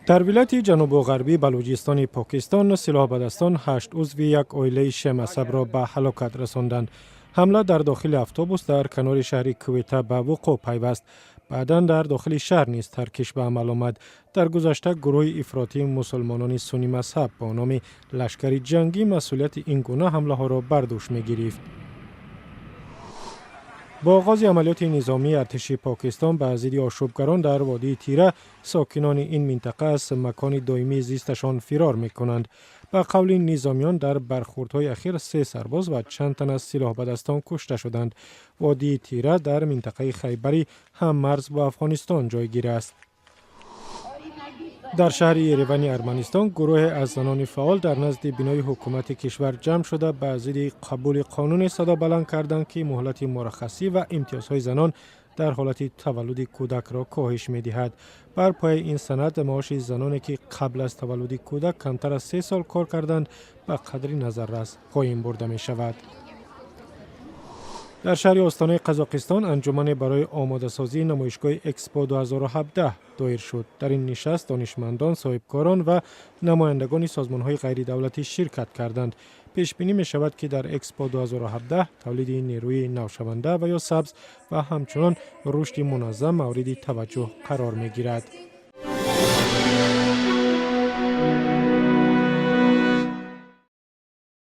در ولایت جنوب و غربی بلوچستان پاکستان سلاح‌بدستان 8 عضو یک عائله شیعه مذهب را به هلاکت رساندند. حمله در داخل اتوبوس در کنار شهر کویته به وقوع پیوست. بعداً در داخل شهر نیز ترکش به عمل آمد. در گذشته گروه افراطی مسلمانان سنی مذهب با نام لشکر جنگی مسئولیت این گونه حمله ها را بر دوش می گرفت. با آغاز عملیات نظامی ارتش پاکستان به ضد آشوبگران در وادی تیره، ساکنان این منطقه از مکان دائمی زیستشان فرار می کنند. به قول نظامیان در برخوردهای اخیر 3 سرباز و چند تن از سلاح‌بدستان کشته شدند. وادی تیره در منطقه خیبری هم مرز با افغانستان جایگیر است. در شهر یریون ارمنستان گروه از زنان فعال در نزد بینای حکومت کشور جمع شده به ضد قبول قانون صدا بلند کردند که مهلت مرخصی و امتیازهای زنان در حالت تولد کودک را کاهش می دهد. بر پای این سند معاش زنانی که قبل از تولد کودک کمتر از 3 سال کار کردند به قدر نظررس پایین برده می شود. در شهر آستانه قزاقستان انجمن برای آماده سازی نمایشگاه اکسپو 2017 دایر شد. در این نشست دانشمندان، صاحبکاران و نمایندگان سازمان‌های غیر دولتی شرکت کردند. پیش بینی می شود که در اکسپو 2017 تولید نیروی نوشونده و یا سبز و همچنان رشد منظم مورد توجه قرار می گیرد.